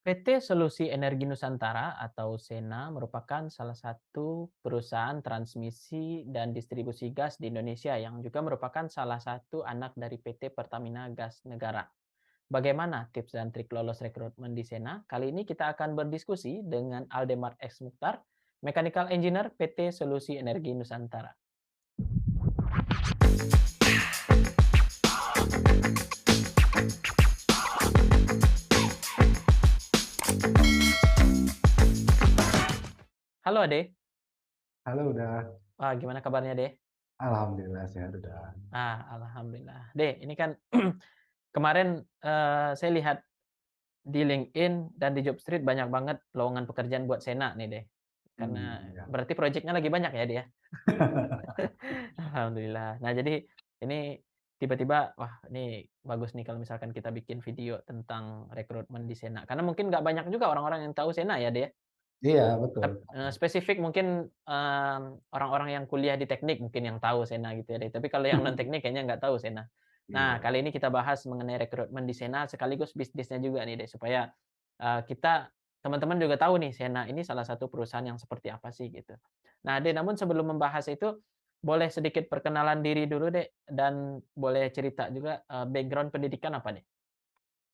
PT Solusi Energi Nusantara atau SENA merupakan salah satu perusahaan transmisi dan distribusi gas di Indonesia yang juga merupakan salah satu anak dari PT Pertamina Gas Negara. Bagaimana tips dan trik lolos rekrutmen di SENA? Kali ini kita akan berdiskusi dengan Aldemar X. Mukhtar, Mechanical Engineer PT Solusi Energi Nusantara. Halo Ade. Halo udah, Wah, gimana kabarnya Ade? alhamdulillah sehat udah. Alhamdulillah. De, ini kan kemarin saya lihat di LinkedIn dan di Jobstreet banyak banget lowongan pekerjaan buat Sena nih deh. Karena Ya. berarti proyeknya lagi banyak ya dia. Alhamdulillah. Nah jadi ini tiba-tiba wah ini bagus nih kalau misalkan kita bikin video tentang rekrutmen di Sena. Karena mungkin nggak banyak juga orang-orang yang tahu Sena ya dia. Iya betul. Spesifik mungkin orang-orang yang kuliah di teknik mungkin yang tahu Sena gitu ya deh. Tapi kalau yang non teknik kayaknya nggak tahu Sena. Nah, Iya. kali ini kita bahas mengenai rekrutmen di Sena sekaligus bisnisnya juga nih deh supaya kita teman-teman juga tahu nih Sena ini salah satu perusahaan yang seperti apa sih gitu. Nah, deh namun sebelum membahas itu boleh sedikit perkenalan diri dulu deh dan boleh cerita juga background pendidikan apa deh?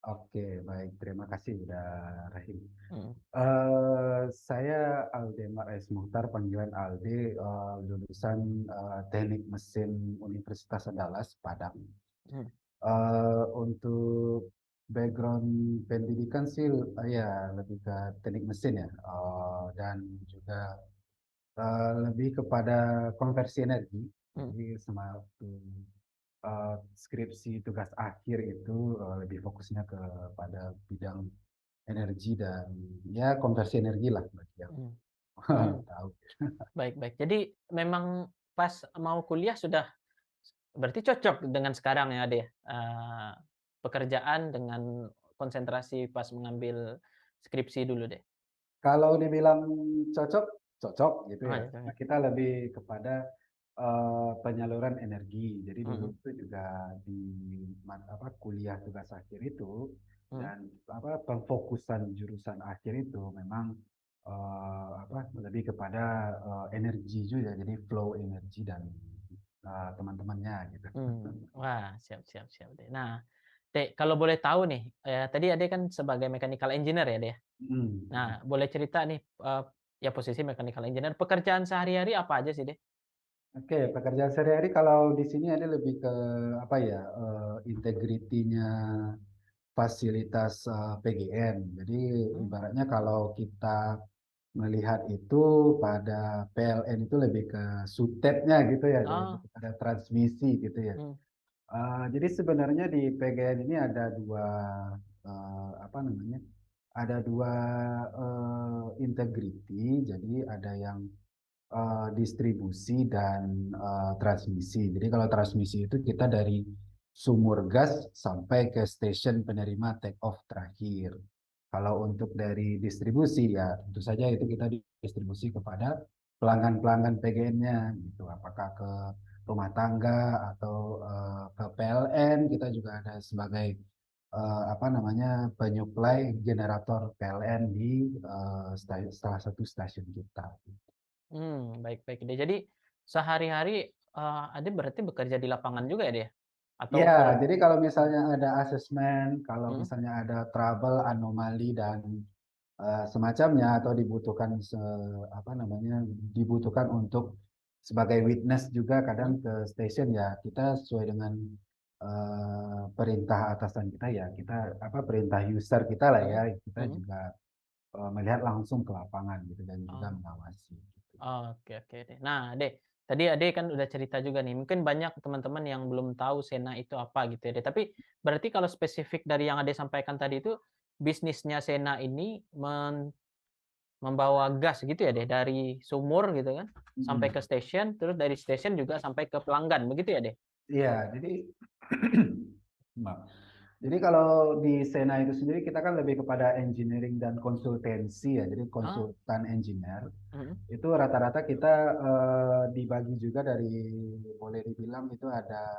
Oke, baik. Terima kasih udah Rahim. Hmm. Saya Aldemar S. Muhtar, panggilan Aldi, lulusan Teknik Mesin Universitas Andalas, Padang. Hmm. Untuk background pendidikan sih, ya lebih ke teknik mesin ya, dan juga lebih kepada konversi energi. Hmm. Jadi semacam skripsi tugas akhir itu lebih fokusnya kepada bidang energi dan ya konversi energi lah bagi yang Hmm. Hmm. tahu. Baik, baik. Jadi memang pas mau kuliah sudah berarti cocok dengan sekarang ya, Ade, pekerjaan dengan konsentrasi pas mengambil skripsi dulu deh? Kalau dibilang cocok, cocok gitu Oh, ya. ya, Karena ya. kita lebih kepada penyaluran energi. Jadi dulu Mhm, itu juga di kuliah tugas akhir itu mhm, dan pemfokusan jurusan akhir itu memang lebih kepada energi juga. Jadi flow energi dan teman-temannya gitu. Wah, siap, siap, siap deh. Nah, Dek, kalau boleh tahu nih, tadi Ade kan sebagai mechanical engineer ya, Dek, ya? Nah, Hmm. boleh cerita nih, ya posisi mechanical engineer, pekerjaan sehari-hari apa aja sih, Dek? Oke, pekerjaan sehari-hari kalau di sini ada lebih ke apa ya, integritinya fasilitas PGN. Jadi Mmm, ibaratnya kalau kita melihat itu pada PLN itu lebih ke sutetnya gitu ya, lebih oh, kepada transmisi gitu ya. mmm, Jadi sebenarnya di PGN ini ada dua apa namanya? Ada dua integrity. Jadi ada yang distribusi dan transmisi. Jadi kalau transmisi itu kita dari sumur gas sampai ke stasiun penerima take off terakhir. Kalau untuk dari distribusi ya tentu saja itu kita distribusi kepada pelanggan-pelanggan PGN-nya gitu. Apakah ke rumah tangga atau ke PLN, kita juga ada sebagai apa namanya penyuplai generator PLN di salah satu stasiun kita. baik, baik, Dek. Jadi sehari-hari, Ade berarti bekerja di lapangan juga ya, Dek, ya? Atau Ya, full jadi kalau misalnya ada asesmen, kalau mhm, misalnya ada trouble, anomali dan semacamnya atau dibutuhkan apa namanya dibutuhkan untuk sebagai witness juga kadang mhm, ke station ya kita sesuai dengan perintah atasan kita ya kita apa perintah user kita lah ya mhm, kita mhm. juga melihat langsung ke lapangan gitu dan juga Oh. mengawasi. Gitu. Oke, oke deh. Nah, Ade, tadi Ade kan udah cerita juga nih, mungkin banyak teman-teman yang belum tahu Sena itu apa gitu ya, Ade. Tapi berarti kalau spesifik dari yang Ade sampaikan tadi itu, bisnisnya Sena ini membawa gas gitu ya, Deh, dari sumur gitu kan, sampai ke Mm. stasiun, terus dari stasiun juga sampai ke pelanggan, begitu ya, Deh? Iya, jadi maaf. Jadi kalau di Sena itu sendiri kita kan lebih kepada engineering dan konsultansi ya. Jadi Ah, konsultan engineer mhm, itu rata-rata kita dibagi juga dari boleh dibilang itu ada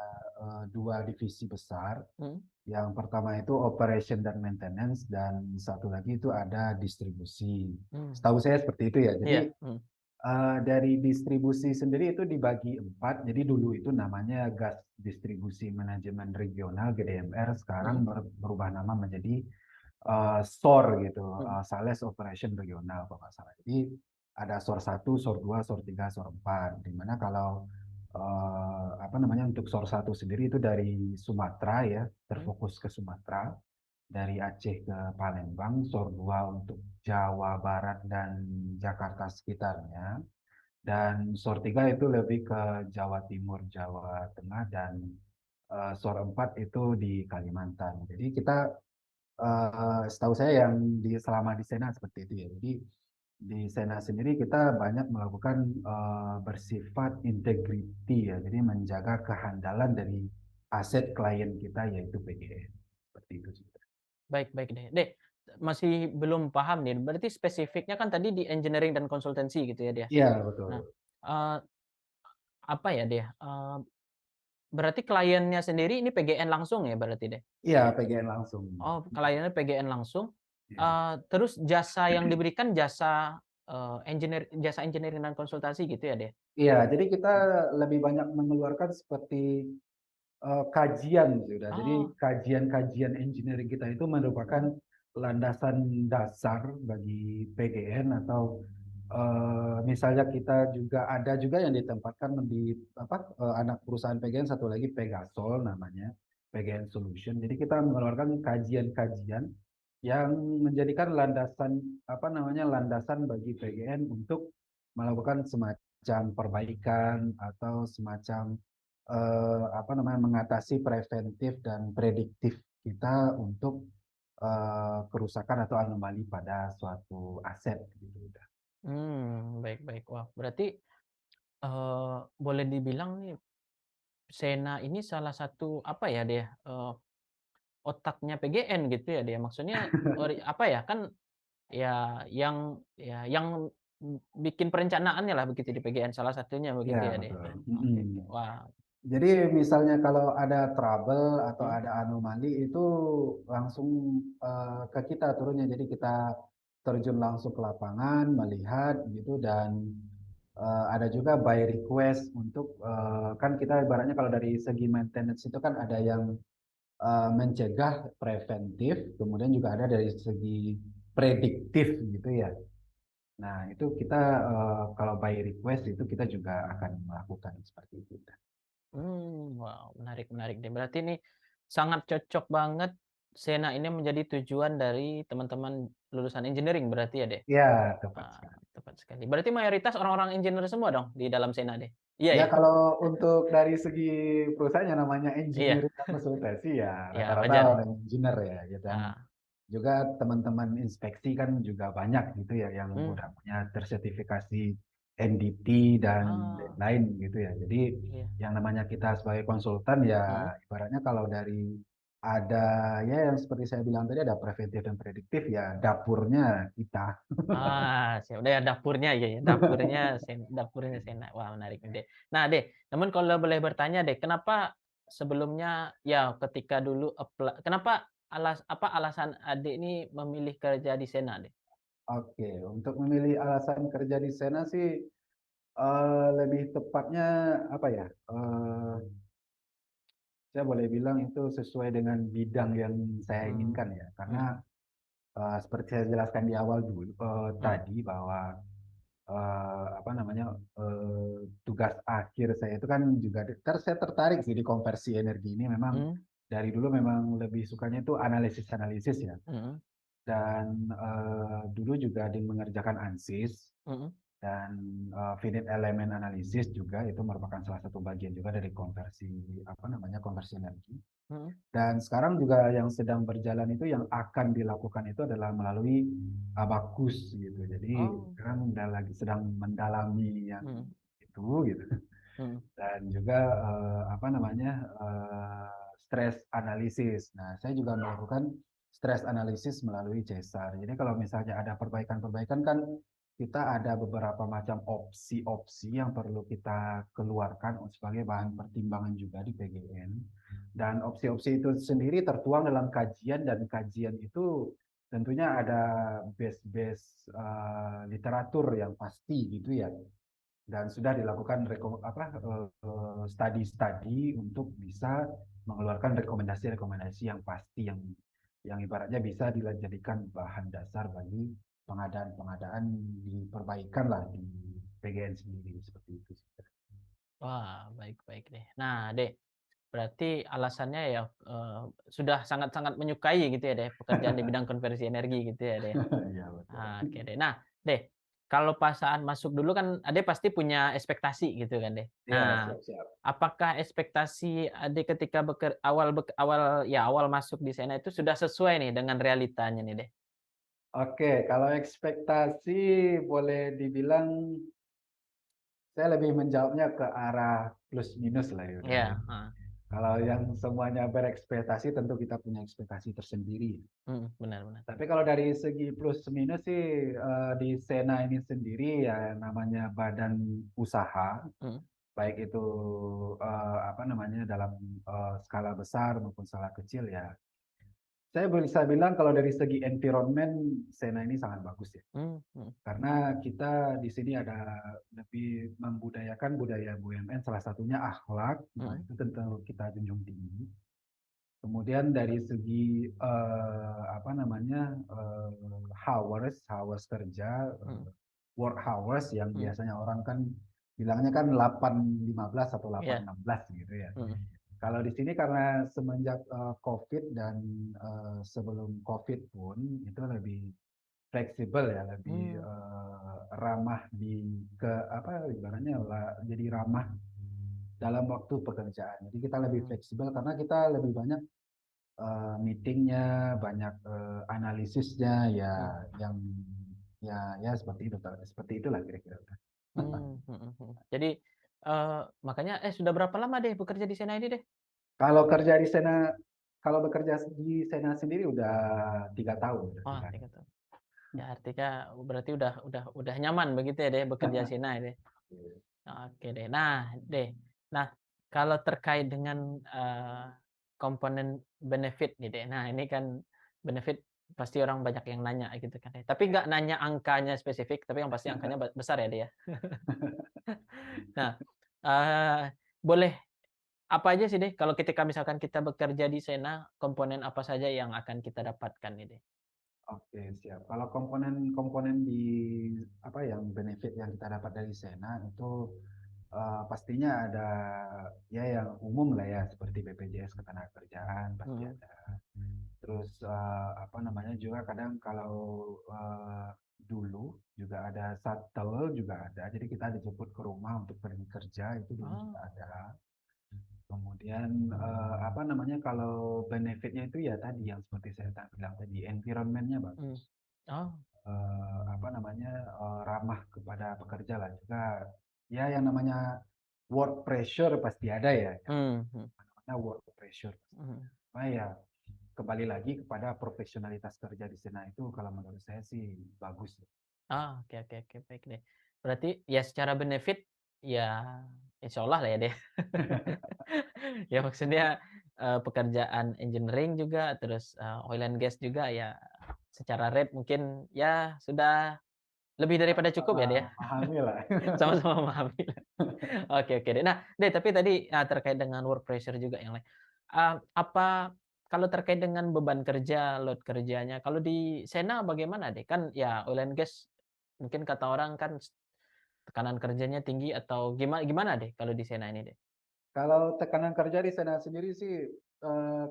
dua divisi besar. Hmm. Yang pertama itu operation dan maintenance, dan satu lagi itu ada distribusi. Hmm. Setahu saya seperti itu ya. Jadi Iya. Hmm. dari distribusi sendiri itu dibagi empat. Jadi dulu itu namanya Gas Distribusi Manajemen Regional (GDMR). Hmm. Sekarang berubah nama menjadi SOR gitu, Hmm. Sales Operation Regional kalau nggak salah. Jadi ada SOR 1, SOR 2, SOR 3, SOR 4. Di mana kalau apa namanya, untuk SOR 1 sendiri itu dari Sumatera ya, Hmm. terfokus ke Sumatera, dari Aceh ke Palembang. SOR 2 untuk Jawa Barat dan Jakarta sekitarnya. Dan SOR 3 itu lebih ke Jawa Timur, Jawa Tengah, dan SOR 4 itu di Kalimantan. Jadi kita setahu saya yang selama di Sena seperti itu ya. Jadi di Sena sendiri kita banyak melakukan bersifat integrity ya. Jadi menjaga kehandalan dari aset klien kita yaitu PGN. Seperti itu sih. Baik, baik deh. Deh, masih belum paham nih. Berarti spesifiknya kan tadi di engineering dan konsultansi gitu ya dia. Iya, betul. Nah, eh, apa ya dia? Berarti kliennya sendiri ini PGN langsung ya berarti deh? Iya, PGN langsung. Oh, kliennya PGN langsung. Iya. Terus jasa yang diberikan jasa jasa engineering dan konsultasi gitu ya deh? Iya, jadi kita lebih banyak mengeluarkan seperti kajian sudah. Oh, Jadi kajian-kajian engineering kita itu merupakan landasan dasar bagi PGN. Atau misalnya kita juga ada juga yang ditempatkan di apa, anak perusahaan PGN satu lagi, Pegasol namanya, PGN Solution. Jadi kita mengeluarkan kajian-kajian yang menjadikan landasan apa namanya, landasan bagi PGN untuk melakukan semacam perbaikan atau semacam apa namanya, mengatasi preventif dan prediktif kita untuk kerusakan atau anomali pada suatu aset gitu. baik, baik. Wah, berarti boleh dibilang nih Sena ini salah satu apa ya dia, otaknya PGN gitu ya dia? Maksudnya apa ya, kan yang bikin perencanaannya lah begitu di PGN salah satunya Ya, begitu ya deh? betul. Oke, oke. Wah. Jadi misalnya kalau ada trouble atau Hmm. ada anomali itu langsung ke kita turunnya. Jadi kita terjun langsung ke lapangan melihat gitu. Dan ada juga by request untuk kan kita ibaratnya kalau dari segi maintenance itu kan ada yang mencegah, preventif, kemudian juga ada dari segi prediktif gitu ya. Nah, itu kita kalau by request itu kita juga akan melakukan seperti itu. Wow, menarik, menarik deh. Berarti ini sangat cocok banget Sena ini menjadi tujuan dari teman-teman lulusan engineering berarti ya deh? Ya, tepat Ah, sekali. tepat sekali. Berarti mayoritas orang-orang engineer semua dong di dalam Sena deh? Iya Ya, ya? kalau untuk dari segi perusahaan yang namanya Iya, engineering konsultasi ya iya rata-rata wajar ya. orang engineer ya gitu. Dan Ah, juga teman-teman inspeksi kan juga banyak gitu ya yang hmm, udah punya tersertifikasi NDT dan ah, lain-lain gitu ya. Jadi iya, yang namanya kita sebagai konsultan ya mhm. ibaratnya kalau dari ada ya yang seperti saya bilang tadi, ada preventif dan prediktif, ya dapurnya kita. Siap deh dapurnya, ya ya, dapurnya Sena. Wah, menarik nih, deh. Nah, deh, namun kalau boleh bertanya deh, kenapa sebelumnya ya ketika dulu kenapa apa alasan Adik ini memilih kerja di Sena, deh? Oke, untuk memilih alasan kerja di sana sih lebih tepatnya apa ya? Saya boleh bilang itu sesuai dengan bidang yang saya Mmm, inginkan ya. Karena mhm, seperti saya jelaskan di awal dulu mhm, tadi bahwa apa namanya, tugas akhir saya itu kan juga saya tertarik sih di konversi energi ini. Memang mmm, dari dulu memang lebih sukanya itu analisis ya. mhm, Dan dulu juga mengerjakan ANSYS. mhm, Dan finite element analysis juga itu merupakan salah satu bagian juga dari konversi apa namanya, konversi energi. mhm. Dan sekarang juga yang sedang berjalan itu, yang akan dilakukan itu adalah melalui Abacus gitu. Jadi Oh, sekarang lagi sedang mendalami yang mhm, itu gitu. mhm, Dan juga apa namanya, stress analysis. Nah, saya juga melakukan stress analysis melalui CESAR. Jadi kalau misalnya ada perbaikan-perbaikan kan kita ada beberapa macam opsi-opsi yang perlu kita keluarkan sebagai bahan pertimbangan juga di PGN. Dan opsi-opsi itu sendiri tertuang dalam kajian, dan kajian itu tentunya ada base-base literatur yang pasti gitu ya. Dan sudah dilakukan studi-studi untuk bisa mengeluarkan rekomendasi-rekomendasi yang pasti, yang ibaratnya bisa dijadikan bahan dasar bagi pengadaan-pengadaan, diperbaikan lah di PGN sendiri, seperti itu. Wah, baik-baik deh. Nah, Dek, berarti alasannya ya, sudah sangat-sangat menyukai gitu ya, Dek, pekerjaan di bidang konversi energi gitu ya, Dek? Iya, betul. Oke deh. Nah, Dek, kalau pas saat masuk dulu kan Ade pasti punya ekspektasi gitu kan, Dek. Iya, Nah, siap-siap. apakah ekspektasi Ade ketika awal masuk di sana itu sudah sesuai nih dengan realitanya nih, Dek? Oke, kalau ekspektasi boleh dibilang saya lebih menjawabnya ke arah plus minus lah ya udah ya. Iya, heeh. Kalau yang semuanya berekspektasi, tentu kita punya ekspektasi tersendiri. Benar benar. Tapi kalau dari segi plus minus sih, di Sena ini sendiri ya namanya badan usaha, Mhm, baik itu apa namanya dalam skala besar maupun skala kecil ya. Saya bisa bilang kalau dari segi environment Sena ini sangat bagus ya. mhm, Karena kita di sini ada lebih membudayakan budaya BUMN, salah satunya akhlak, nah mhm, itu tentu kita junjung tinggi. Kemudian dari segi apa namanya hours kerja, mhm, work hours yang mhm. biasanya orang kan bilangnya kan 8-15 atau Iya, 8-16 gitu ya. mhm, Kalau di sini karena semenjak COVID dan sebelum COVID pun itu lebih fleksibel ya, lebih mmm, ramah di ke apa ibaratnya lah, jadi ramah dalam waktu pekerjaan. Jadi kita lebih mmm, fleksibel karena kita lebih banyak meetingnya, banyak analisisnya ya, mhm, yang ya seperti itu, seperti itulah kira-kira. Jadi, makanya sudah berapa lama deh bekerja di sana ini deh? Kalau kerja di Sena, kalau bekerja di Sena sendiri udah 3 tahun, udah Wah, 3 tahun. 3 tahun. Ya artinya berarti udah nyaman begitu ya deh bekerja sini deh? Oke deh. Nah, kalau terkait dengan, komponen benefit nih deh. Nah ini kan benefit pasti orang banyak yang nanya gitu kan ya. Tapi nggak nanya angkanya spesifik, tapi yang pasti angkanya besar ya deh ya? Nah, eee, boleh apa aja sih deh kalau ketika misalkan kita bekerja di Sena, komponen apa saja yang akan kita dapatkan nih deh? Oke, siap. Kalau komponen-komponen di apa yang benefit yang kita dapat dari Sena itu pastinya ada ya yang umum lah ya, seperti BPJS ketenagakerjaan pasti Mhm, ada. Terus apa namanya juga kadang kalau dulu juga ada shuttle juga ada. Jadi kita dijemput ke rumah untuk pergi kerja itu dulu oh, juga ada. Kemudian apa namanya kalau benefitnya itu ya tadi yang seperti saya bilang tadi, environment-nya mmm, bagus, oh, apa namanya ramah kepada pekerja lah juga, ya yang namanya work pressure pasti ada ya, yang mhm, namanya work pressure. mhm. Nah ya kembali lagi kepada profesionalitas kerja di sana itu kalau menurut saya sih bagus. Oh, oke oke oke, baik deh. Berarti ya secara benefit, ya insyaallah lah ya deh. Ya maksudnya, pekerjaan engineering juga, terus, oil and gas juga ya secara rate mungkin ya sudah lebih daripada cukup ya deh ya, Memahami lah. sama-sama memahami lah. Oke oke deh. Nah deh tapi tadi, terkait dengan work pressure juga yang lain, apa kalau terkait dengan beban kerja, load kerjanya, kalau di Sena bagaimana deh? Kan ya oil and gas mungkin kata orang kan tekanan kerjanya tinggi atau gimana deh kalau di Sena ini deh? Kalau tekanan kerja di sana sendiri sih,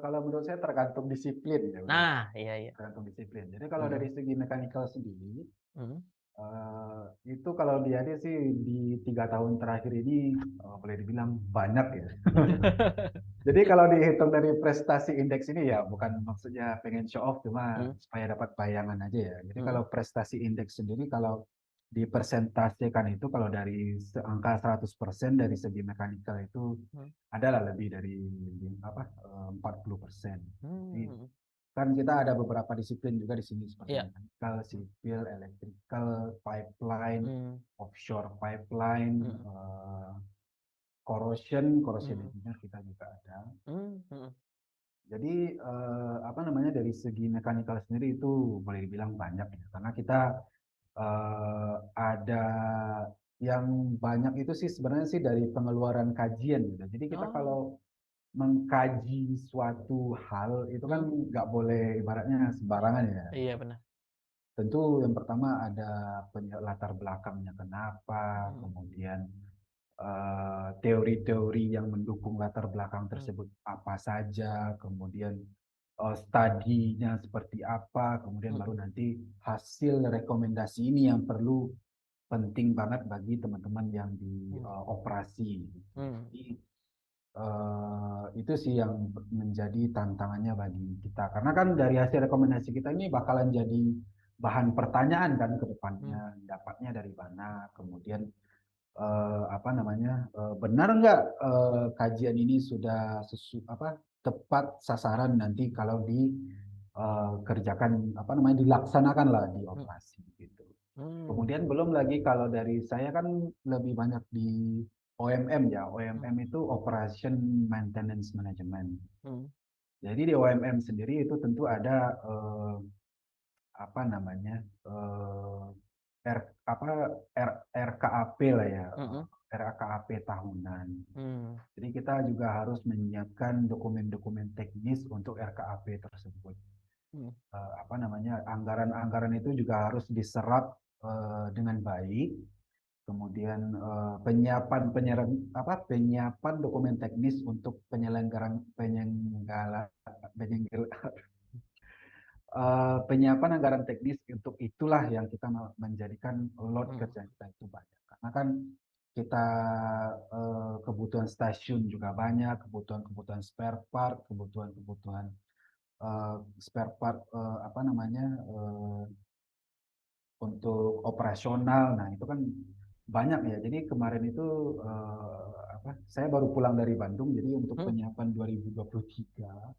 kalau menurut saya tergantung disiplin ya udah ya, Nah, iya iya. tergantung disiplin. Jadi kalau dari Mhm, segi mechanical sendiri, mhm. itu kalau dia sih di 3 tahun terakhir ini boleh dibilang banyak ya. Jadi kalau dihitung dari prestasi indeks ini ya bukan maksudnya pengen show off, cuma Mhm, supaya dapat bayangan aja ya. Jadi mhm, kalau prestasi indeks sendiri kalau dipersentasekan itu kalau dari angka 100% dari segi mekanikal itu mhm, adalah lebih dari apa 40%. Jadi mmm, kan kita ada beberapa disiplin juga di sini seperti Iya. mechanical, sipil, electrical, pipeline, Hmm. offshore pipeline, Hmm. corrosion Hmm. engineer kita juga ada. Hmm. Hmm. Jadi apa namanya dari segi mechanical sendiri itu boleh dibilang banyak ya, karena kita ada yang banyak itu sih sebenarnya sih dari pengeluaran kajian gitu. Jadi kita Oh. kalau mengkaji suatu hal itu kan Hmm. nggak boleh ibaratnya sembarangan ya. Iya benar. Tentu yang pertama ada latar belakangnya kenapa, Hmm. kemudian teori-teori yang mendukung latar belakang Hmm. tersebut apa saja, kemudian studinya seperti apa, kemudian baru Hmm. nanti hasil rekomendasi ini yang perlu penting banget bagi teman-teman yang di Hmm. operasi. Gitu. Hmm. Jadi itu sih yang menjadi tantangannya bagi kita. Karena kan dari hasil rekomendasi kita ini bakalan jadi bahan pertanyaan kan ke Hmm. depannya, dapatnya dari mana, kemudian apa namanya, benar nggak kajian ini sudah tepat sasaran nanti kalau dikerjakan apa namanya dilaksanakan lah di Hmm. operasi gitu. Hmm. Kemudian belum lagi kalau dari saya kan lebih banyak di OMM ya. Hmm. OMM itu Operation Maintenance Management. Hmm. Jadi di OMM sendiri itu tentu ada apa namanya R, apa RKAP lah ya, Hmm. RKAP tahunan. Hmm. Jadi kita juga harus menyiapkan dokumen-dokumen teknis untuk RKAP tersebut. Hmm. Apa namanya anggaran-anggaran itu juga harus diserap dengan baik. Kemudian penyiapan dokumen teknis untuk penyelenggaraan penyiapan anggaran teknis untuk itulah yang kita menjadikan load Hmm. kerja kita itu banyak. Karena kan kita kebutuhan stasiun juga banyak, kebutuhan-kebutuhan spare part, kebutuhan-kebutuhan spare part apa namanya untuk operasional. Nah, itu kan banyak ya. Jadi kemarin itu saya baru pulang dari Bandung, jadi untuk Hmm. penyiapan 2023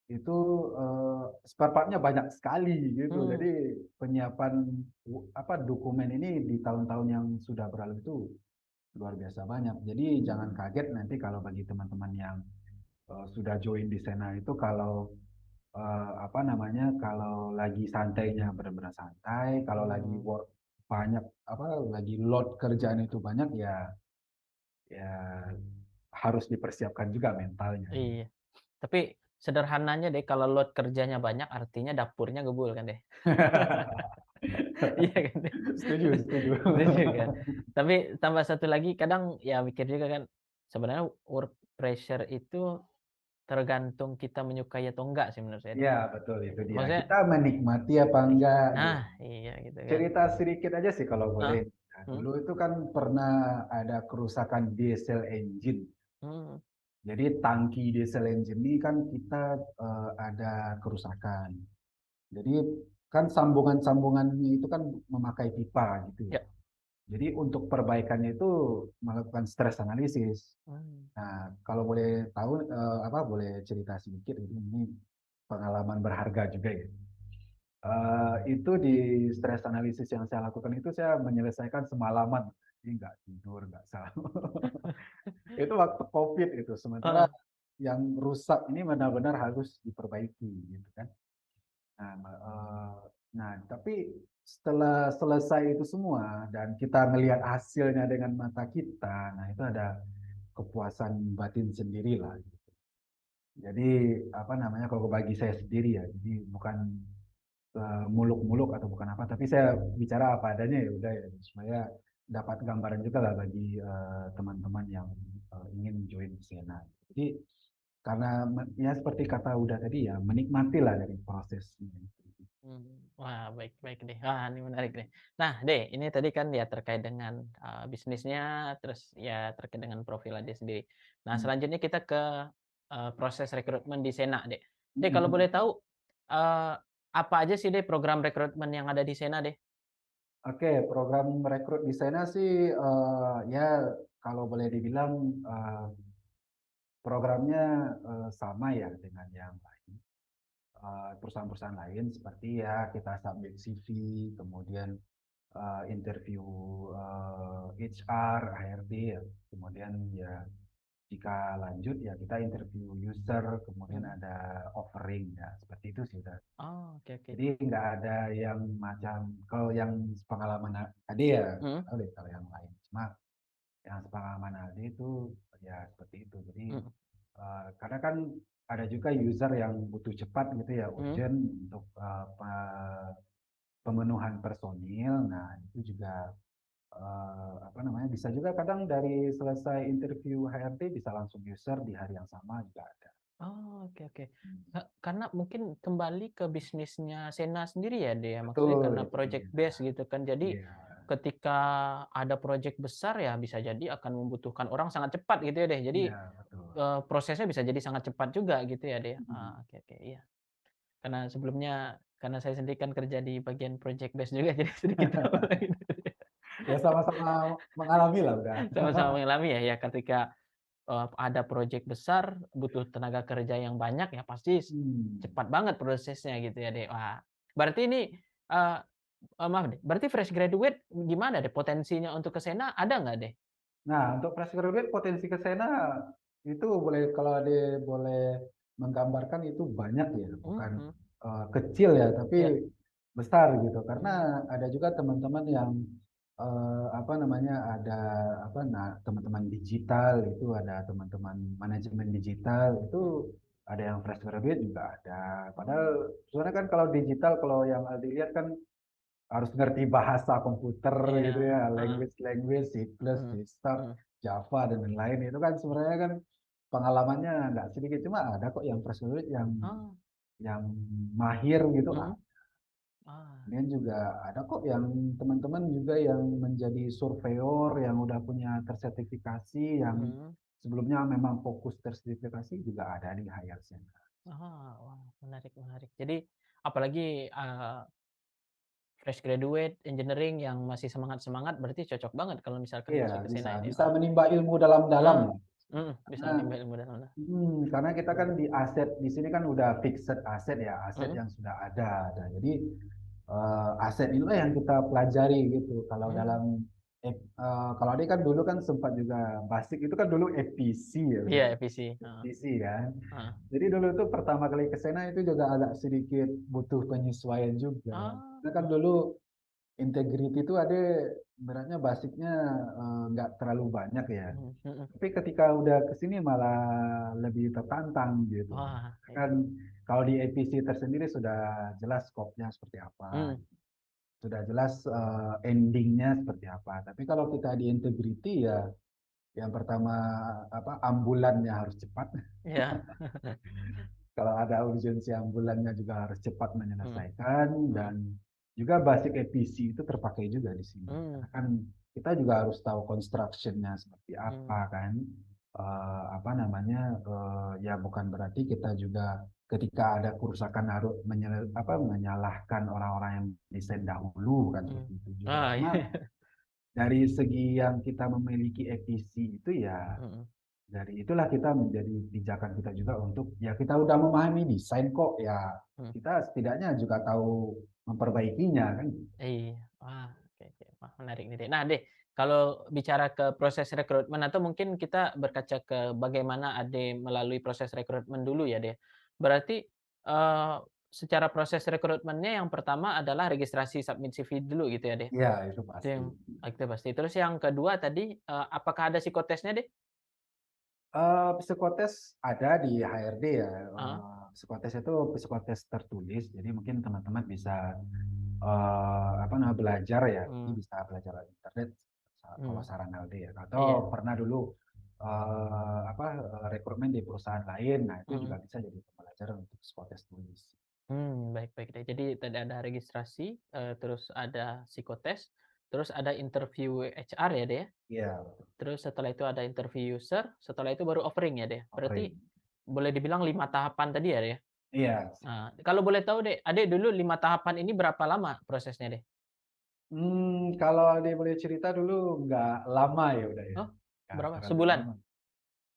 itu spare partnya banyak sekali gitu. Hmm. Jadi penyiapan dokumen ini di tahun-tahun yang sudah berlalu itu luar biasa banyak. Jadi jangan kaget nanti kalau bagi teman-teman yang sudah join di Sena itu kalau apa namanya kalau lagi santainya benar-benar santai, kalau lagi Hmm. work banyak apa lagi load kerjaan itu banyak ya ya harus dipersiapkan juga mentalnya. Iya. Tapi sederhananya deh kalau load kerjanya banyak artinya dapurnya gebul kan deh. Iya kan deh. Setuju, setuju. Setuju kan. Tapi tambah satu lagi kadang ya mikir juga kan, sebenarnya work pressure itu tergantung kita menyukai atau enggak sih menurut saya deh. Ya, betul itu dia. Maksudnya Kita menikmati apa enggak nah, gitu. iya gitu kan. Cerita sedikit aja sih kalau Heeh. boleh. Nah, Mhm. dulu itu kan pernah ada kerusakan diesel engine. Mmm. Jadi tangki diesel engine ini kan kita ada kerusakan. Jadi kan sambungan-sambungannya itu kan memakai pipa gitu ya. Ya. Jadi untuk perbaikannya itu melakukan stress analisis. Mmm. Nah, kalau boleh tahu boleh cerita sedikit ini pengalaman berharga juga ya. Itu di stress analisis yang saya lakukan itu saya menyelesaikan semalaman. Jadi nggak tidur, nggak salah. Itu waktu COVID itu. Sementara Heeh. yang rusak ini benar-benar harus diperbaiki gitu kan. Nah, tapi setelah selesai itu semua dan kita melihat hasilnya dengan mata kita, nah itu ada kepuasan batin sendiri lah. Gitu. Jadi apa namanya kalau bagi saya sendiri ya, jadi bukan muluk-muluk atau bukan apa, tapi saya bicara apa adanya ya udah ya supaya dapat gambaran juga lah bagi teman-teman yang ingin join Sena. Jadi karena ya seperti kata udah tadi ya menikmati lah dari prosesnya. Wah, baik baik deh. Wah, ini menarik deh. Nah, deh, ini tadi kan ya terkait dengan, bisnisnya, terus ya terkait dengan profil Ade sendiri. Nah, Hmm. selanjutnya kita ke, proses rekrutmen di Sena, Dek. Dek, kalau Hmm. boleh tahu, eee, apa aja sih, Dek, program rekrutmen yang ada di Sena, Dek? Oke, program rekrut di sana sih ya kalau boleh dibilang programnya sama ya dengan yang lain. perusahaan-perusahaan lain seperti ya kita submit CV, kemudian interview HR, HRD, ya. Kemudian ya jika lanjut ya kita interview user, kemudian Mhm. ada offering ya seperti itu sih udah. Oh, oke oke. Jadi nggak ada yang macam kalau yang pengalaman Ade ya nggak Mhm tahu deh kalau yang lain. Cuma yang pengalaman Ade itu ya seperti itu. Jadi mhm karena kan ada juga user yang butuh cepat gitu ya, mhm. urgent untuk pemenuhan personil. Nah itu juga apa namanya bisa juga kadang dari selesai interview HRD bisa langsung user di hari yang sama juga ada. Oh, oke oke. Hmm. Karena mungkin kembali ke bisnisnya Sena sendiri ya, dia maksudnya Betul karena itu project dia. base gitu kan. Jadi Iya, ketika ada project besar ya bisa jadi akan membutuhkan orang sangat cepat gitu ya deh. Jadi, iya betul. prosesnya bisa jadi sangat cepat juga gitu ya deh. Hmm. Oke oke, iya. Karena sebelumnya karena saya sendiri kan kerja di bagian project base juga jadi sedikit tahu lah gitu. Ya sama-sama mengalami lah udah. Sama-sama mengalami ya, ya ketika ada project besar, butuh tenaga kerja yang banyak, ya pasti Hmm. cepat banget prosesnya gitu ya, deh. Wah, berarti ini, eee maaf deh, berarti fresh graduate gimana deh potensinya untuk ke sana ada nggak deh? Nah, untuk fresh graduate potensi ke sana itu boleh kalau ada boleh menggambarkan itu banyak ya, bukan Mhm, kecil ya, iya, tapi besar gitu. mmm, Karena ada juga teman-teman yang apa namanya ada apa nah teman-teman digital itu ada teman-teman manajemen digital mhm, itu ada yang fresh graduate juga ada. oh, Padahal sebenarnya kan kalau digital kalau yang dilihat kan harus ngerti bahasa komputer iya, gitu ya, heeh, language, C++, mhm, C Sharp, mhm, Java dan lain-lain itu kan sebenarnya kan pengalamannya nggak sedikit cuma ada kok yang fresh graduate oh, yang mahir gitu mhm, ah, kemudian juga ada kok yang teman-teman juga yang menjadi surveyor yang udah punya tersertifikasi yang mhm, sebelumnya memang fokus tersertifikasi juga ada di HRC. wah, menarik menarik. Jadi apalagi, fresh graduate engineering yang masih semangat-semangat berarti cocok banget kalau misalkan Iya, masuk ke bisa sana ini, bisa menimba ilmu dalam-dalam heeh, lah. bisa Karena menimba ilmu dan mana. karena kita kan di aset di sini kan udah fixed aset ya, aset Mhm, yang sudah ada. Nah, jadi aset inilah yang kita pelajari gitu. Kalau mmm, dalam kalau dia kan dulu kan sempat juga basic itu kan dulu EPC ya, iya FEC, heeh, EPC kan. heeh. Jadi dulu tuh pertama kali ke sana itu juga agak sedikit butuh penyesuaian juga. Karena kan Oh, dulu integrity itu ada beratnya basicnya nggak terlalu banyak ya. mhm mhm. Tapi ketika udah ke sini malah lebih tertantang gitu. Wah, Kan kalau di APC tersendiri sudah jelas skopnya seperti apa, mhm, sudah jelas endingnya seperti apa. Tapi kalau kita di integrity ya yang pertama apa ambulannya harus cepat. iya, Kalau ada urgensi ambulannya juga harus cepat mhm menyelesaikan mhm, dan juga basic APC itu terpakai juga di sini. mmm, Karena kan kita juga harus tahu construction-nya seperti mmm, apa kan. Apa namanya ya bukan berarti kita juga ketika ada kerusakan harus menyalahkan orang-orang yang desain dahulu kan mmm. seperti itu juga. Ah, Cuma iya, dari segi yang kita memiliki APC itu ya mhm, dari itulah kita menjadi pijakan kita juga untuk ya kita udah memahami desain kok ya mhm, kita setidaknya juga tahu memperbaikinya kan. iya, wah, oke oke, wah menarik nih, Dek. Nah, Dek, kalau bicara ke proses rekrutmen atau mungkin kita berkaca ke bagaimana Ade melalui proses rekrutmen dulu ya, Dek. Berarti, secara proses rekrutmennya yang pertama adalah registrasi submit CV dulu gitu ya, Dek? Iya itu Itu pasti. yang itu pasti. Terus yang kedua tadi, apakah ada psikotesnya, Dek? Psikotes ada di HRD ya. Heeh, Psikotes itu psikotes tertulis, jadi mungkin teman-teman bisa apa namanya belajar ya, jadi mmm, bisa belajar di internet kalau mmm, saran LD ya. iya, Atau pernah dulu apa rekrutmen di perusahaan lain, nah itu mhm. juga bisa jadi pembelajaran untuk psikotes tulis. Baik baik deh. Jadi tadi ada registrasi, terus ada psikotes, terus ada interview HR ya, deh, ya? Iya, betul. Terus setelah itu ada interview user, setelah itu baru offering ya, deh? Berarti Offering. boleh dibilang 5 tahapan tadi ya, deh, ya? Iya. Nah, kalau boleh tahu deh, Adek dulu 5 tahapan ini berapa lama prosesnya, deh? Kalau dia boleh cerita dulu nggak lama ya udah ya, Oh, nggak berapa? terlalu Sebulan? lama.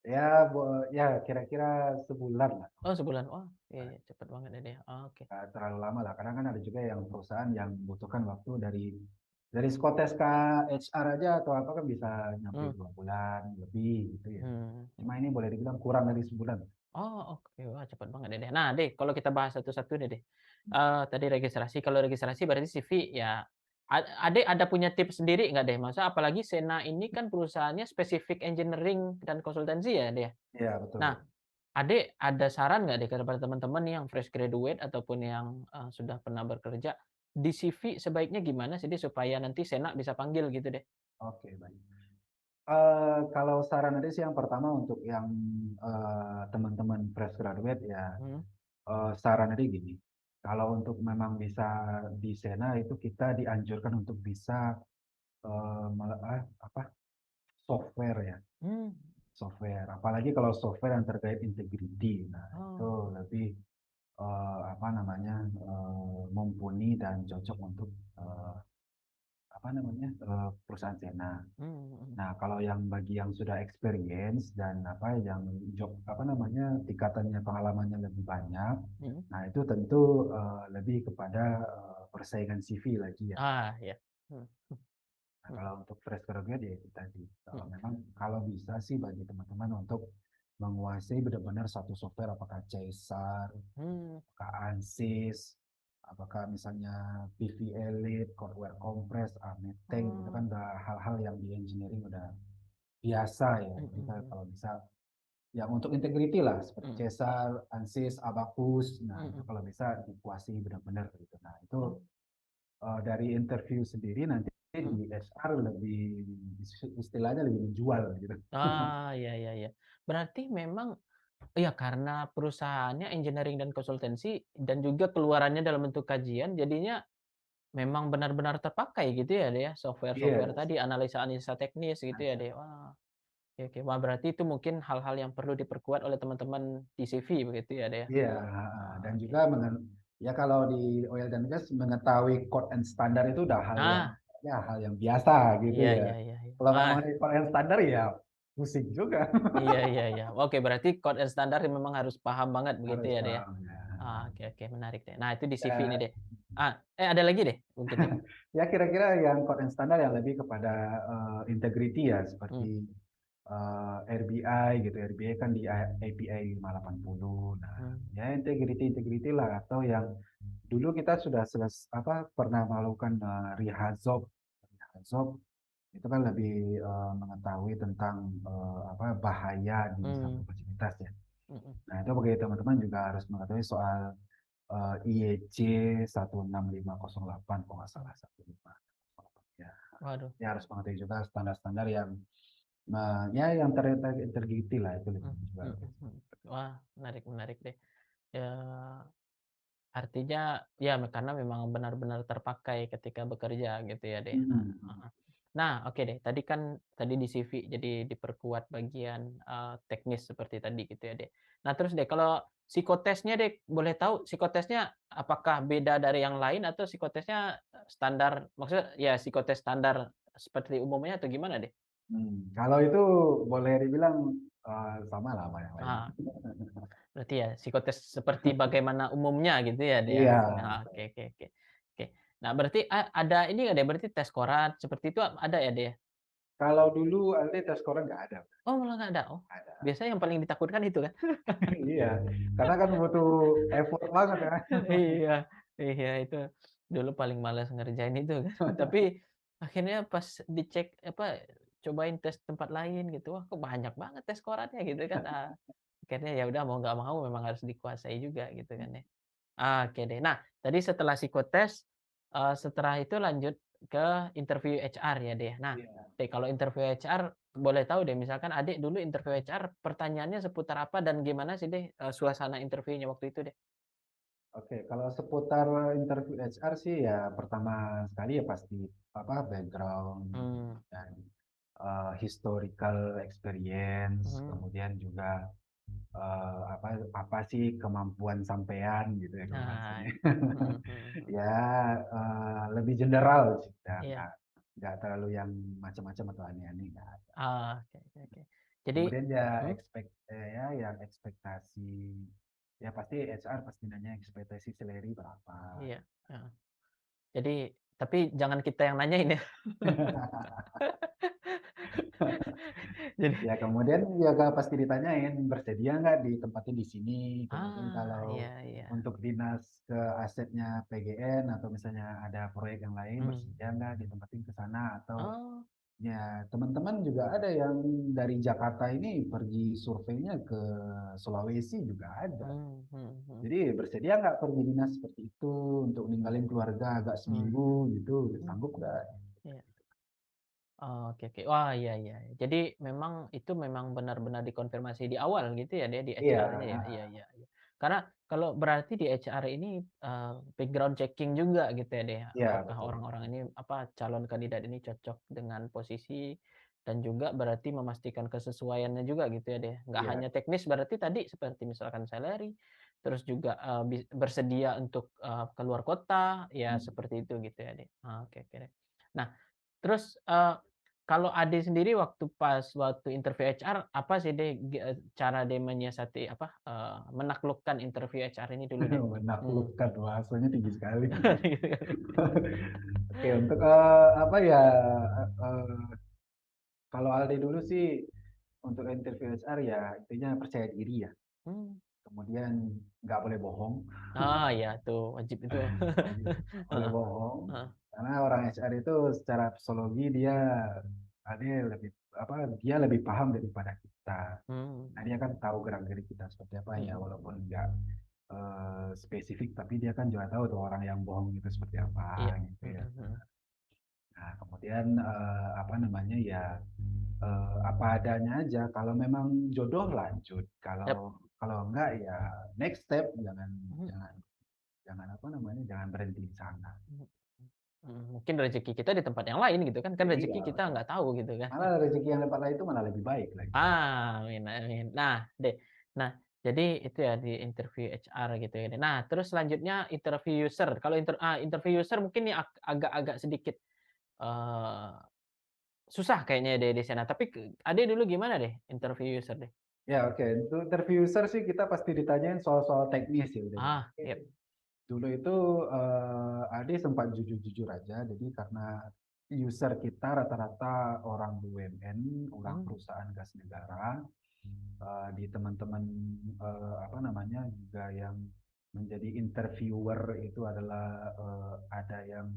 Ya kira-kira sebulan lah. Oh, sebulan. Wah, iya, iya, cepet banget ya deh. Oke. Nggak terlalu lama lah, karena kan ada juga yang perusahaan yang membutuhkan waktu dari psikotes ke HR aja atau apa kan bisa nyampe Hmm. 2 bulan lebih gitu ya. Hmm. Cuma ini boleh dibilang kurang dari sebulan. Oh, oke. Wah, cepet banget ya deh. Nah, deh, kalau kita bahas satu-satu deh deh. Tadi registrasi. Kalau registrasi berarti CV ya. Adek ada punya tips sendiri nggak deh? Masa apalagi Sena ini kan perusahaannya spesifik engineering dan konsultansi ya dia. Iya betul. Nah, Adek ada saran nggak deh kepada teman-teman nih yang fresh graduate ataupun yang sudah pernah bekerja di CV sebaiknya gimana sih deh supaya nanti Sena bisa panggil gitu deh? Oke, baik. Kalau saran tadi sih yang pertama untuk yang teman-teman fresh graduate ya, Hmm. saran tadi gini, kalau untuk memang bisa di Sena itu kita dianjurkan untuk bisa apa software ya, Hmm. software. Apalagi kalau software yang terkait integrity, nah itu Oh. lebih apa namanya mumpuni dan cocok untuk apa namanya perusahaan Sena. Hmm. Hmm. Nah, kalau yang bagi yang sudah experience dan apa yang job apa namanya tingkatannya pengalamannya lebih banyak, Hmm. nah itu tentu lebih kepada persaingan CV lagi ya. Ah, ya. Hmm. Nah, Hmm. kalau untuk fresh graduate ya itu tadi. Kalau Hmm. memang kalau bisa sih bagi teman-teman untuk menguasai benar-benar satu software apakah Caesar, Hmm. apakah ANSYS, apakah misalnya PV Elite, Codeware Compress, Armiteng, itu kan Oh. udah hal-hal yang di engineering udah biasa ya. Hmm. Jadi Hmm. Hmm. kalau bisa yang untuk integrity lah seperti Hmm. Caesar, ANSYS, Abacus. Nah, itu Hmm. kalau bisa dikuasai benar-benar gitu. Nah, itu Oh. dari interview sendiri nanti Hmm. di HR lebih istilahnya lebih menjual gitu. Ah, ya, ya, ya. Berarti memang ya karena perusahaannya engineering dan konsultansi dan juga keluarannya dalam bentuk kajian, jadinya memang benar-benar terpakai gitu ya deh ya, software-software Yes. tadi, analisa-analisa teknis gitu ya deh. Wah, oke, oke. Wah, berarti itu mungkin hal-hal yang perlu diperkuat oleh teman-teman di CV begitu ya deh ya? Iya, heeh. Ah, Dan oke. juga ya kalau di oil dan gas mengetahui code and standar itu udah Nah, hal yang biasa gitu iya, ya. iya, iya, iya. Kalau nggak Wah, mengenai code and standar ya pusing juga. iya, iya, iya. Oke, berarti code and standar memang harus paham banget begitu Harus ya deh ya? paham ya. Ah, oke, oke, menarik deh. Nah, itu di CV ini Ya, deh. Ada lagi deh mungkin deh? ya kira-kira yang code and standar yang lebih kepada integrity ya Hmm. seperti RBI gitu. RBI kan di API 580. Nah, Hmm. ya integrity lah atau yang dulu kita sudah pernah melakukan Rehazop itu kan lebih mengetahui tentang apa bahaya di satu Hmm. fasilitas ya. Mhm. Nah, itu bagi teman-teman juga harus mengetahui soal IEC 16508 kalau nggak salah 15. Ya, Waduh. ya harus mengetahui juga standar-standar yang ya yang terintegriti lah itu lebih Mhm, juga. mhm, mhm. Wah, menarik, menarik deh. Ya, artinya ya karena memang benar-benar terpakai ketika bekerja gitu ya deh. Mhm. Heeh. Nah, oke deh, tadi di CV jadi diperkuat bagian, teknis seperti tadi gitu ya deh. Nah, terus deh kalau psikotesnya deh, boleh tahu psikotesnya apakah beda dari yang lain atau psikotesnya, standar maksudnya ya psikotes standar seperti umumnya atau gimana deh? Kalau itu boleh dibilang sama lah sama yang lain. Ah. Berarti ya psikotes seperti bagaimana umumnya gitu ya dia? Iya. Nah, oke, oke, oke. Oke. Nah, berarti ada ini nggak deh, berarti tes koran seperti itu ada ya dia? Kalau dulu LD tes koran nggak ada. Oh, malah nggak ada? Oh, Ada. biasanya yang paling ditakutkan itu kan? Iya, karena kan butuh effort banget ya. Iya, iya itu dulu paling malas ngerjain itu kan. Tapi akhirnya pas dicek apa, cobain tes tempat lain gitu, wah kok banyak banget tes korannya gitu kan. Akhirnya ya udah mau nggak mau memang harus dikuasai juga gitu kan ya. Oke deh. Nah, tadi setelah psikotes, setelah itu lanjut ke interview HR ya deh. Nah, Iya. deh kalau interview HR boleh tahu deh misalkan Adik dulu interview HR pertanyaannya seputar apa dan gimana sih deh, suasana interviewnya waktu itu deh? Oke, kalau seputar interview HR sih ya pertama sekali ya pasti apa background Mmm. dan historical experience, Mhm. kemudian juga apa apa sih kemampuan sampean gitu ya kalau Nah, bahasanya. mhm, mhm, mhm. Ya lebih general sih, Iya. nggak terlalu yang macam-macam atau aneh-aneh nggak. Ah, oke, oke, oke. Jadi Kemudian ya hmm, ya yang ekspektasi ya pasti HR pasti nanya ekspektasi salary berapa. iya, heeh. Jadi tapi jangan kita yang nanyain ya. Jadi Ya kemudian ya nggak pasti ditanyain bersedia nggak ditempatin di sini. Kemudian kalau iya iya. untuk dinas ke asetnya PGN atau misalnya ada proyek yang lain Mmm. bersedia nggak ditempatin ke sana atau Oh, ya teman-teman juga ada yang dari Jakarta ini pergi surveinya ke Sulawesi juga ada. mhm. Jadi bersedia nggak pergi dinas seperti itu untuk ninggalin keluarga agak Mmm, seminggu gitu, mhm, sanggup nggak? iya. Oh, oke oke. Wah, iya iya. Jadi memang itu memang benar-benar dikonfirmasi di awal gitu ya dia di Iya, HR-nya ya? Iya iya iya. Karena kalau berarti di HR ini, background checking juga gitu ya deh, iya apakah betul. orang-orang ini, apa, calon kandidat ini cocok dengan posisi dan juga berarti memastikan kesesuaiannya juga gitu ya deh. Nggak Iya. hanya teknis berarti tadi seperti misalkan salary, terus juga, bersedia untuk, keluar kota, ya Hmm. seperti itu gitu ya deh. Ah, oke oke deh. Nah terus, kalau Ade sendiri waktu interview HR, apa sih cara Ade menyiasati apa, menaklukkan interview HR ini dulu deh? Hmm. Menaklukkan bahasanya tinggi sekali. Gitu kan. Oke, untuk apa ya? eh, Kalau Aldi dulu sih untuk interview HR ya intinya percaya diri ya. Mmm. Kemudian nggak boleh bohong, Ah, iya tuh wajib itu. nggak boleh Heeh bohong. heeh. Karena orang HR itu secara psikologi dia lebih apa? Dia lebih paham daripada kita. Mmm, Nah, dia kan tahu gerak-gerik kita seperti apa ya, mhm walaupun nggak spesifik, tapi dia kan juga tahu tuh orang yang bohong itu seperti iya, apa gitu mhm ya. mhm. Nah, kemudian apa namanya ya apa adanya aja. Kalau memang jodoh lanjut, Yap, kalau kalau enggak ya next step jangan mhm jangan jangan apa namanya jangan berhenti di sana. mhm mhm. Mungkin rezeki kita di tempat yang lain gitu kan, kan Iya rezeki kita betul. nggak tahu gitu kan. Malah rezeki yang tempat lain itu malah lebih baik lagi. Amin amin. Nah, jadi itu ya di interview HR gitu ya. Nah, terus selanjutnya interview user. Kalau interview user mungkin ini agak-agak sedikit, eee, susah kayaknya deh di sana. Tapi Ade dulu gimana deh interview user deh? Ya oke, untuk interview user sih kita pasti ditanyain soal-soal teknis ya udah. Ah, yap. Dulu itu Ade sempat jujur-jujur aja, jadi karena user kita rata-rata orang BUMN, orang Mmm, perusahaan gas negara, di teman-teman apa namanya juga yang menjadi interviewer itu adalah ada yang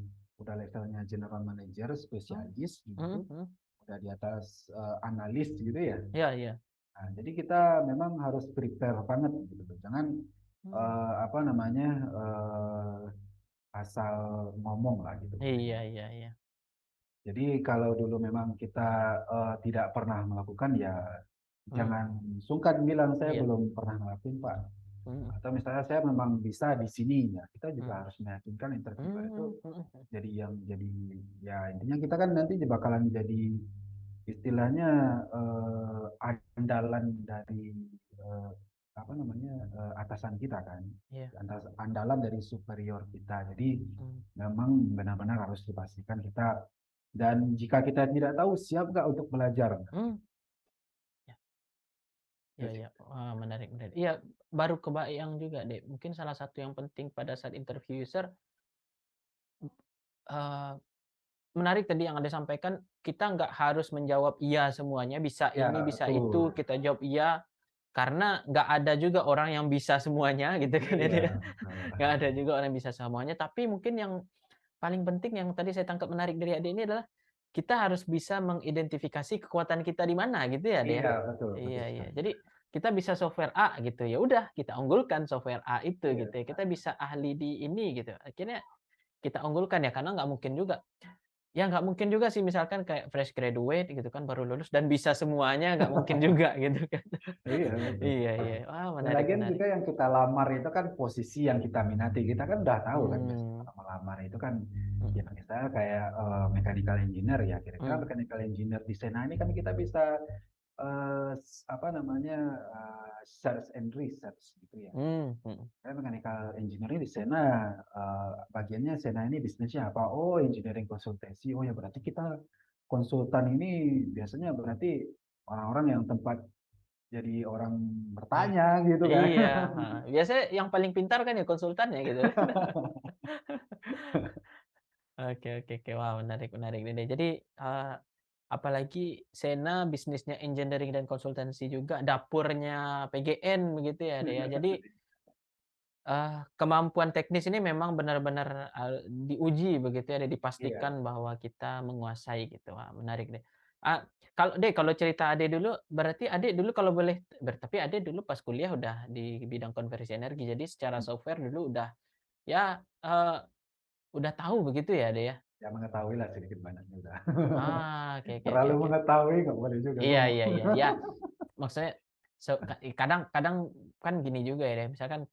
udah levelnya general manager, mmm, spesialis gitu, mhm mhm. udah di atas analis gitu ya. Iya iya. Nah, jadi kita memang harus prepare banget gitu. Jangan Mmm. apa namanya asal ngomong lah gitu. Iya iya iya. Jadi kalau dulu memang kita tidak pernah melakukan ya Mmm, jangan sungkan bilang saya iya. belum pernah ngelakuin Pak. Mhm Atau misalnya saya memang bisa di sini ya. Kita juga mhm. harus meyakinkan interviewer itu Mmm, mhm mhm. jadi ya intinya kita kan nanti bakalan jadi istilahnya andalan dari eh, apa namanya atasan kita kan. Iya. Andalan dari superior kita. Jadi Mmm, memang benar-benar harus dipastikan kita dan jika kita tidak tahu siap nggak untuk belajar. mmm. Ya. Itu Iya sih. iya. Wah, menarik menarik. Iya, baru kebayang juga deh, mungkin salah satu yang penting pada saat interview user, eee, menarik tadi yang Anda sampaikan, kita nggak harus menjawab iya semuanya, bisa Ya ini, bisa itu, betul. kita jawab iya, karena nggak ada juga orang yang bisa semuanya gitu kan ya, Iya Dek, ya. betul. Nggak ada juga orang yang bisa semuanya, tapi mungkin yang paling penting yang tadi saya tangkap menarik dari Adik ini adalah, kita harus bisa mengidentifikasi kekuatan kita di mana gitu ya, Dek, ya? Iya betul betul Iya iya. sekali. Jadi, kita bisa software A gitu, ya udah kita unggulkan software A itu gitu Iya. ya. Kita bisa ahli di ini gitu, akhirnya kita unggulkan ya, karena nggak mungkin juga ya nggak mungkin juga sih misalkan kayak fresh graduate gitu kan, baru lulus dan bisa semuanya, nggak mungkin juga gitu kan. Iya betul. Iya iya. Wah, Dan menarik lagian menarik. juga yang kita lamar itu kan posisi yang kita minati. Kita kan udah tahu kan biasanya Mmm, kalau melamar itu kan ya mhm, misalnya kayak mechanical engineer ya kira-kira mmm, mechanical engineer di sana ini kan kita bisa apa namanya search and research gitu ya. mhm, Saya mechanical engineering di sana bagiannya sana ini bisnisnya apa? Oh, engineering konsultasi. Oh ya berarti kita konsultan ini biasanya berarti orang-orang yang tempat jadi orang Iya. bertanya gitu kan. Iya, heeh. Biasanya yang paling pintar kan ya konsultannya gitu. Oke, oke, oke. Wah, menarik, menarik nih, Dek. Jadi, apalagi Sena bisnisnya engineering dan konsultansi juga, dapurnya PGN begitu ya, Dek, ya. Jadi, kemampuan teknis ini memang benar-benar, diuji begitu ya, dan Iya, dipastikan bahwa kita menguasai gitu. Wah, menarik deh. Kalau Dek, kalau cerita Ade dulu, berarti Ade dulu kalau boleh tapi Ade dulu pas kuliah udah di bidang konversi energi, jadi secara software dulu udah ya, udah tahu begitu ya, Ade, ya? ya mengetahui lah sedikit banyaknya udah. Oke, oke, oke, Terlalu oke. mengetahui nggak boleh juga Iya, ngomong. iya, iya. Ya, maksudnya kadang kadang kan gini juga ya, misalkan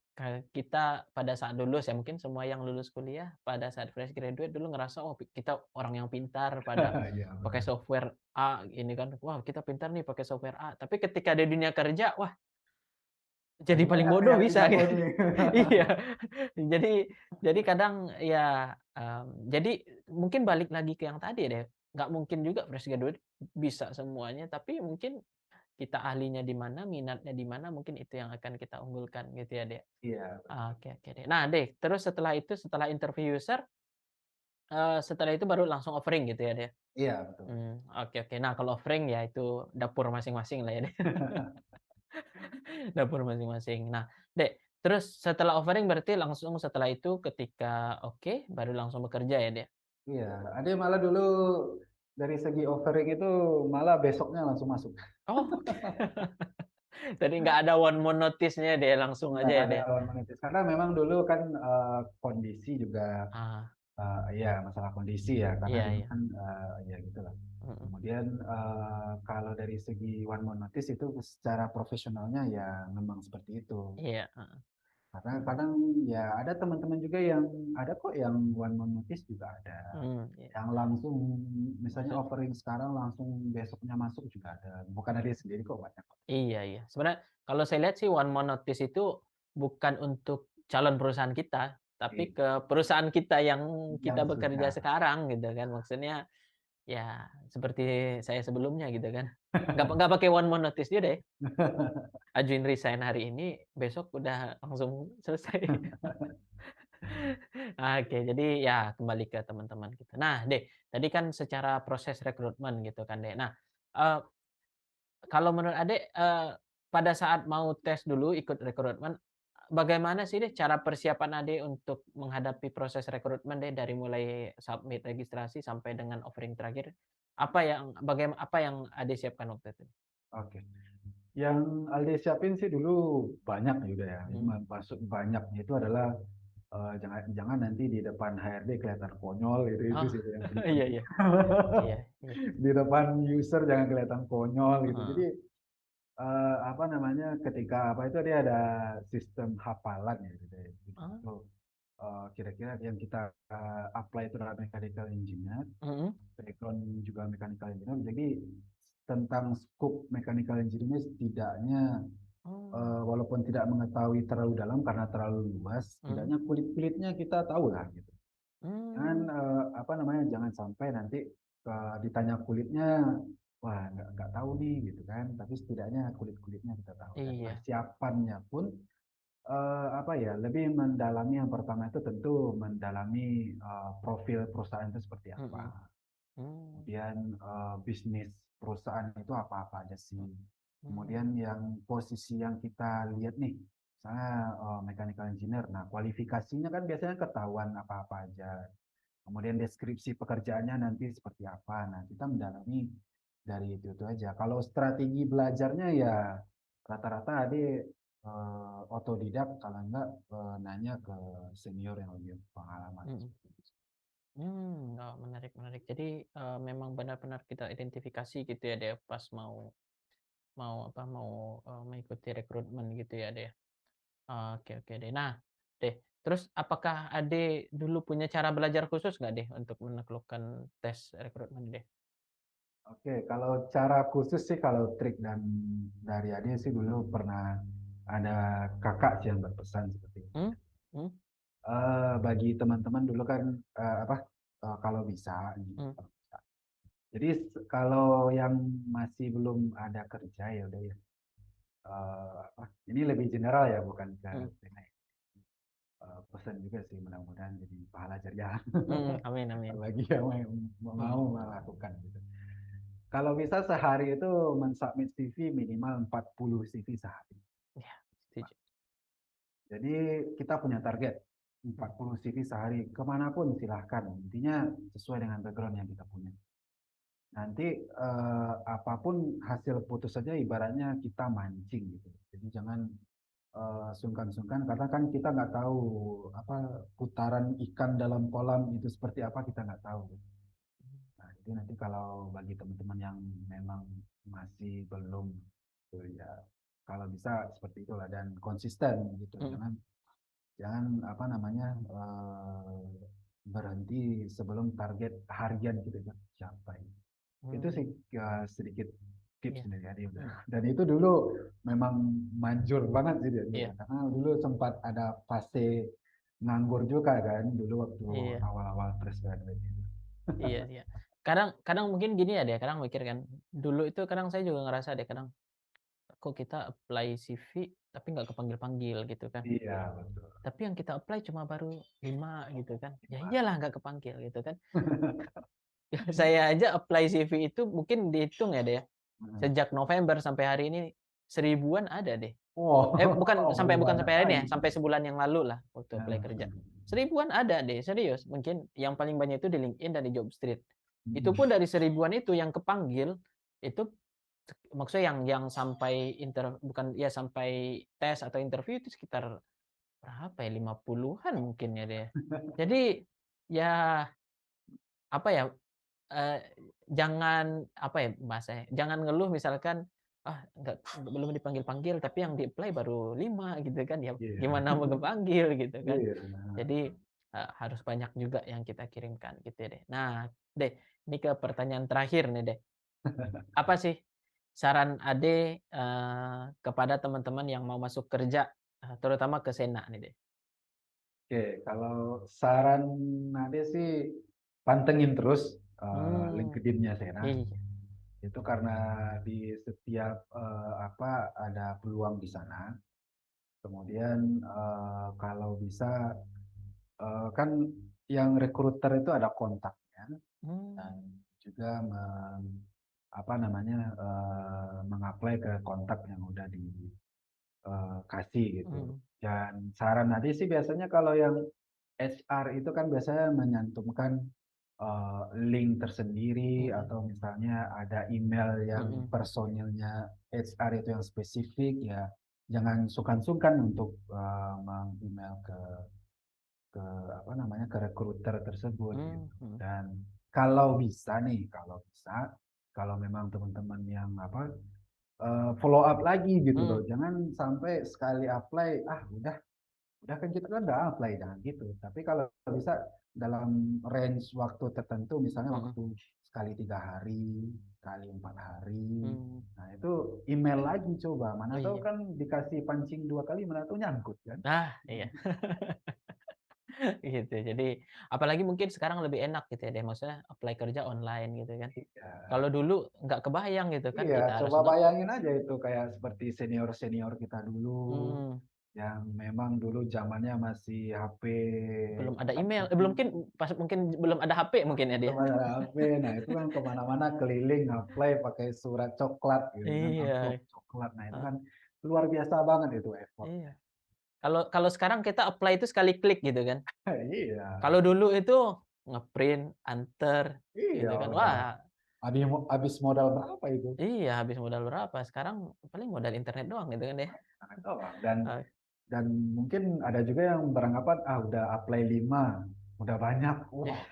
kita pada saat lulus ya, mungkin semua yang lulus kuliah pada saat fresh graduate dulu ngerasa, "Oh, kita orang yang pintar pada Iya pakai benar. software A," ini kan, "Wah, kita pintar nih pakai software A." Tapi ketika di dunia kerja, wah, jadi Masih paling banyak nih bodoh yang bisa gitu. dijakoni. Iya. Jadi kadang ya, jadi mungkin balik lagi ke yang tadi deh, nggak mungkin juga fresh graduate bisa semuanya, tapi mungkin kita ahlinya di mana, minatnya di mana, mungkin itu yang akan kita unggulkan gitu ya, Dek? Iya, betul. Oke, oke deh. Nah, Dek, terus setelah itu, setelah interview user, setelah itu baru langsung offering gitu ya, Dek? Iya, betul. Oke, oke. Nah, kalau offering ya itu dapur masing-masing lah ya, Dek. Dapur masing-masing. Nah, Dek, terus setelah offering berarti langsung setelah itu ketika oke, baru langsung bekerja ya, Dek? Iya, ada yang malah dulu dari segi offering itu malah besoknya langsung masuk. Oh, oke. Jadi nggak ada one month notice-nya deh, langsung Nggak aja ya, ada Dek? lawan monetis. Karena memang dulu kan kondisi juga Ah, ya masalah kondisi ya. Karena iya, dulu iya. kan ya gitulah. Mhm. Kemudian kalau dari segi one more notice itu secara profesionalnya ya memang seperti itu. Iya, heeh. Karena kadang ya ada teman-teman juga yang ada kok yang one more notice juga ada. Iya. Yang langsung misalnya Maksud offering sekarang langsung besoknya masuk juga ada. Bukan ada sendiri kok banyak. iya, iya. Sebenarnya kalau saya lihat sih one month notice itu bukan untuk calon perusahaan kita, tapi Iya, ke perusahaan kita yang yang kita bekerja sudah. sekarang gitu kan. Maksudnya ya seperti saya sebelumnya gitu kan. Nggak pakai one month notice juga deh. Ajuin resign hari ini, besok udah langsung selesai. Oke, jadi ya kembali ke teman-teman gitu. Nah, Dek, tadi kan secara proses rekrutmen gitu kan, Dek. Nah, eee, kalau menurut Adek, pada saat mau tes dulu ikut rekrutmen, bagaimana sih deh cara persiapan Ade untuk menghadapi proses rekrutmen deh dari mulai submit registrasi sampai dengan offering terakhir? Apa yang Ade siapkan waktu itu? Oke. Yang Aldi siapin sih dulu banyak juga ya. Jadi Mhm. masuk banyaknya itu adalah jangan jangan nanti di depan HRD kelihatan konyol itu Oh, sih yang paling iya, penting. iya. Iya, iya. Di depan user jangan kelihatan konyol gitu. Heeh. Jadi apa namanya ketika apa itu dia ada sistem hafalan ya gitu. Jadi Oh, itu kira-kira yang kita apply itu adalah mechanical engineer, mhm. background juga mechanical engineer. Jadi tentang scope mechanical engineer setidaknya Oh, walaupun tidak mengetahui terlalu dalam karena terlalu luas, mhm. setidaknya kulit-kulitnya kita tahu lah gitu. Jangan Mmm, apa namanya, jangan sampai nanti ditanya kulitnya, wah nggak tahu nih gitu kan. Tapi setidaknya kulit-kulitnya kita tahu dan iya. persiapannya pun apa ya, lebih mendalami yang pertama itu tentu mendalami profil perusahaan itu seperti apa. Mhm. Mmm, Kemudian bisnis perusahaan itu apa-apa aja sih. mmm, Kemudian yang posisi yang kita lihat nih, misalnya mechanical engineer. Nah, kualifikasinya kan biasanya ketahuan apa-apa aja. Kemudian deskripsi pekerjaannya nanti seperti apa. Nah, kita mendalami dari itu aja. Kalau strategi belajarnya ya rata-rata adik otodidak, kalau enggak nanya ke senior yang lebih pengalaman. mhm. Oh, menarik, menarik. Jadi, memang benar-benar kita identifikasi gitu ya, deh, pas mau mau apa, mau, mengikuti rekrutmen gitu ya, deh. Oke, oke deh. Nah, deh, terus apakah Ade dulu punya cara belajar khusus nggak deh untuk menaklukkan tes rekrutmen deh? Oke, kalau cara khusus sih kalau trik dan dari Ade sih dulu pernah ada kakak sih yang berpesan seperti ini. Mmm? Mmm? Bagi teman-teman dulu kan apa kalau bisa, Mmm? gitu. Jadi kalau yang masih belum ada kerja ya udah ya. Ini lebih general ya, bukan ke Mhm, Sena. Pesan juga sih, mudah-mudahan jadi pahala jariah amin amin. bagi yang Mhm, mau melakukan gitu. Kalau bisa sehari itu mensubmit CV minimal 40 CV sehari. iya setuju. Jadi kita punya target Mhm 40 CV sehari, kemanapun silahkan. Intinya sesuai dengan background yang kita punya. Nanti apapun hasil putus saja ibaratnya kita mancing gitu. Jadi jangan sungkan-sungkan, karena kan kita nggak tahu apa putaran ikan dalam kolam itu seperti apa, kita nggak tahu. Nah, jadi nanti kalau bagi teman-teman yang memang masih belum, ya kalau bisa seperti itulah dan konsisten gitu. mhm Jangan jangan apa namanya berhenti sebelum target harian kita capai. Itu mhm, sih ya, sedikit tips iya, nih ya, dia udah. mhm, Dan itu dulu memang manjur banget sih dia, iya karena dulu sempat ada fase nganggur juga kan dulu waktu iya awal-awal fresh graduate itu. iya iya. Kadang kadang mungkin gini ya deh, kadang mikir kan, dulu itu kadang saya juga ngerasa deh kadang, kok kita apply CV tapi nggak kepanggil-panggil gitu kan. Iya betul. Tapi yang kita apply cuma baru 5 gitu kan. Ya iyalah nggak kepanggil gitu kan. Saya aja apply CV itu mungkin dihitung ya deh ya, sejak November sampai hari ini seribuan ada deh. Bukan Wow, bukan banyak sampai hari ini lagi. ya, sampai sebulan yang lalu lah waktu apply Nah, kerja. Seribuan ada deh, serius. Mungkin yang paling banyak itu di LinkedIn dan di Jobstreet. Itu pun dari seribuan itu yang kepanggil, itu maksudnya yang sampai bukan ya sampai tes atau interview itu sekitar berapa ya, 50-an mungkin ya deh. Jadi, ya apa ya, Eee, jangan apa ya bahasanya, jangan ngeluh misalkan, "Ah, belum dipanggil-panggil," tapi yang di-apply baru 5 gitu kan, ya iya, gimana mau kepanggil gitu kan. iya, nah, Jadi, harus banyak juga yang kita kirimkan gitu ya deh. Nah, deh, ini ke pertanyaan terakhir nih deh. Apa sih saran Ade, kepada teman-teman yang mau masuk kerja, terutama ke Sena nih deh? oke, kalau saran Nade sih pantengin terus Mmm, LinkedIn-nya Sena. iya, Itu karena di setiap apa ada peluang di sana. Kemudian kalau bisa kan yang rekruter itu ada kontaknya mmm, dan juga apa namanya mengapply ke kontak yang udah dikasih gitu. mhm, Dan saran tadi sih biasanya kalau yang HR itu kan biasanya menyantumkan link tersendiri mhm, atau misalnya ada email yang mhm, personilnya HR itu yang spesifik, ya jangan sungkan-sungkan untuk meng-email ke apa namanya ke recruiter tersebut mmm, gitu. mhm, Dan kalau bisa nih, kalau memang teman-teman yang apa follow up lagi gitu loh. mmm, Jangan sampai sekali apply, udah kan kita kan udah apply, jangan gitu. Tapi kalau bisa dalam range waktu tertentu, misalnya mhm, waktu sekali 3 hari, kali 4 hari, mmm. nah itu email lagi coba. Mana Oh tahu iya. kan dikasih pancing 2 kali, mana tahu nyangkut kan? Ah, iya. Gitu. Jadi apalagi mungkin sekarang lebih enak gitu ya deh, maksudnya apply kerja online gitu kan. Iya. Kalau dulu nggak kebayang gitu kan, Iya, kita harus coba bayangin aja itu kayak seperti senior-senior kita dulu, mhm, yang memang dulu zamannya masih HP belum ada email, button, belum mungkin pas mungkin belum ada HP mungkin ya dia. belum ada HP. Nah, itu kan kemana-mana keliling apply pakai surat coklat gitu kan, amplop Iya, coklat. Nah, itu heeh, kan luar biasa banget itu iya. effortnya. Kalau kalau sekarang kita apply itu sekali klik gitu kan. Iya, Kalau dulu itu nge-print, anter iya gitu kan. udah. Wah, Habis modal berapa itu? iya habis modal berapa, sekarang paling modal internet doang gitu kan ya. Sangat doang. Dan Eee, dan mungkin ada juga yang beranggapan udah apply 5, udah banyak. Wah,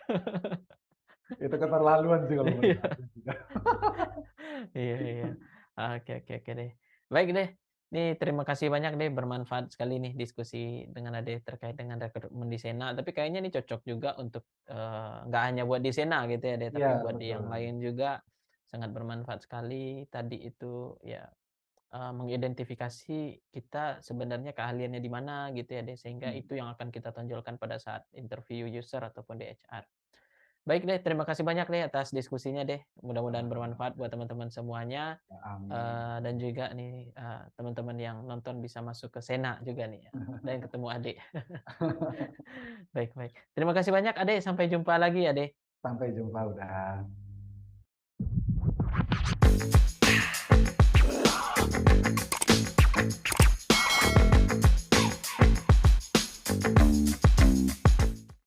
itu keterlaluan sih kalau menurut iya. aku juga. Iya iya. Oke oke oke deh. Baik deh, nih terima kasih banyak deh, bermanfaat sekali nih diskusi dengan Ade terkait dengan rekrutmen di Sena, tapi kayaknya ini cocok juga untuk, nggak hanya buat di Sena gitu ya deh, Iya, tapi buat di betul. yang lain juga sangat bermanfaat sekali. Tadi itu ya, mengidentifikasi kita sebenarnya keahliannya di mana gitu ya deh, sehingga Hmm. itu yang akan kita tonjolkan pada saat interview user ataupun di HR. Baik deh, terima kasih banyak deh atas diskusinya deh. Mudah-mudahan Sama-sama. bermanfaat buat teman-teman semuanya, Amin. dan juga nih, teman-teman yang nonton bisa masuk ke Sena juga nih ya, dan ketemu adik. Baik baik. Terima kasih banyak Ade, sampai jumpa lagi ya, Ade. Sampai jumpa udah.